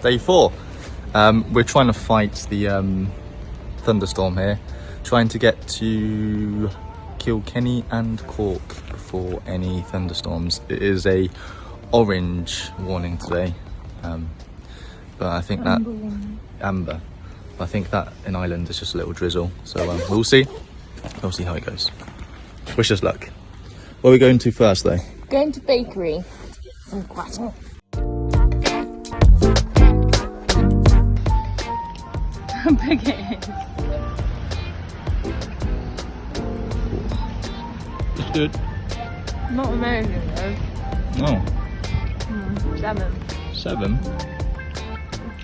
day 4. We're trying to fight the thunderstorm here, trying to get to Kilkenny and Cork before any thunderstorms. It is a orange warning today, but I think that amber. I think that in Ireland is just a little drizzle. So we'll see. We'll see how it goes. Wish us luck. Where are we going to first, though? Going to bakery. Some croissant. How big it is. It's good. Not amazing though. No. 7. 7?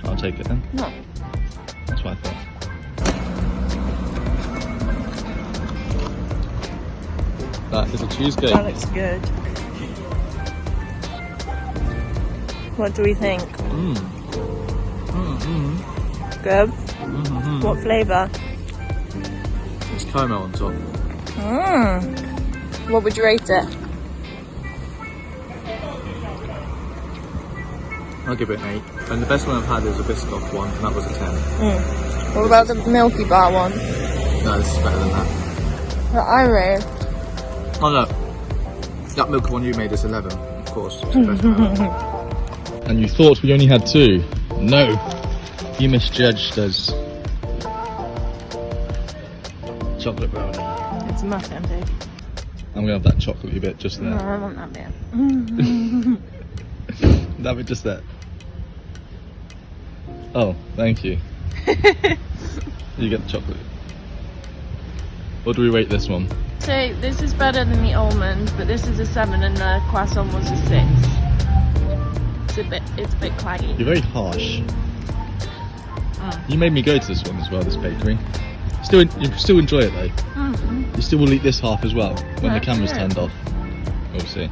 I'll take it then. No. That's what I thought. That is a cheesecake. That looks good. What do we think? Good? What flavour? There's caramel on top. What would you rate it? I'll give it an 8. And the best one I've had is a Biscoff one, and that was a 10. What about the Milky Bar one? No, this is better than that. That I rate. Oh no, that milk one you made is 11, of course. It's the best one. And you thought we only had 2? No, you misjudged us. Chocolate brownie. It's a muffin, babe. I'm gonna have that chocolatey bit just there. No, I want that bit. That bit just there. Oh, thank you. You get the chocolate. What do we rate this one? So this is better than the almond, but this is a 7 and the croissant was a 6. It's a bit claggy. You're very harsh. You made me go to this one as well, this bakery. You still enjoy it though. You still will eat this half as well when the camera's turned off. We'll see.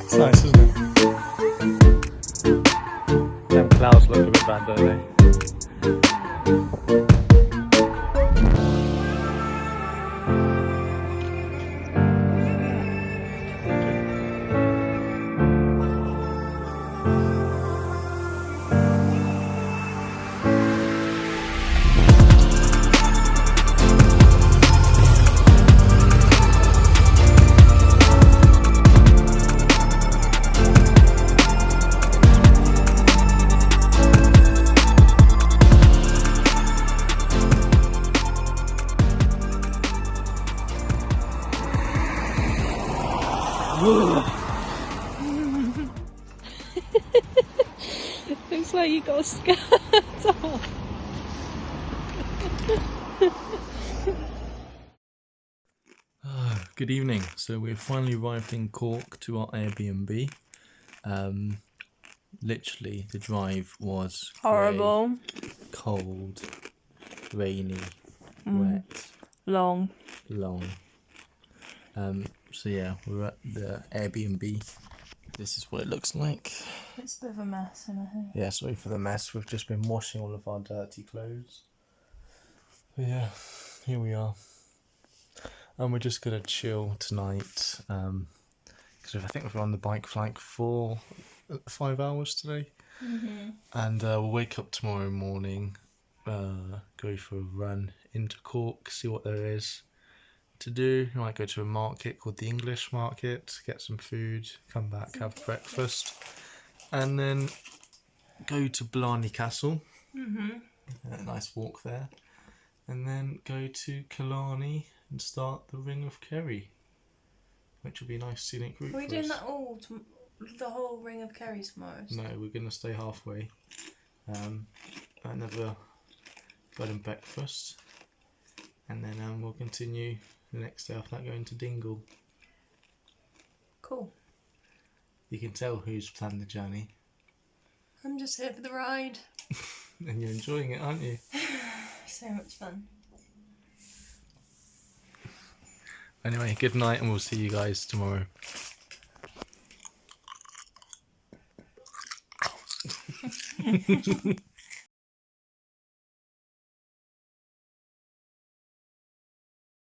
It's nice, isn't it? Them clouds look a bit bad, don't they? Looks like you got a skirt on. Good evening. So we've finally arrived in Cork to our Airbnb. Literally the drive was Horrible. grey, cold, rainy, wet, Long. long. So yeah, we're at the Airbnb. This is what it looks like. It's a bit of a mess, isn't it? Yeah, sorry for the mess. We've just been washing all of our dirty clothes. But yeah, here we are. And we're just gonna chill tonight. Because I think we've been on the bike for like 5 hours today. And we'll wake up tomorrow morning, go for a run into Cork, see what there is to do. We might go to a market called the English Market, get some food, come back, have breakfast, and then go to Blarney Castle. A nice walk there, and then go to Kilkenny and start the Ring of Kerry, which will be a nice scenic route. Are we for doing us. that all, the whole Ring of Kerry tomorrow? No, we're gonna stay halfway. Another bed and breakfast, and then we'll continue the next day after that going to Dingle. Cool. You can tell who's planned the journey, I'm just here for the ride. and you're enjoying it, aren't you? So much fun. Anyway, good night, and we'll see you guys tomorrow.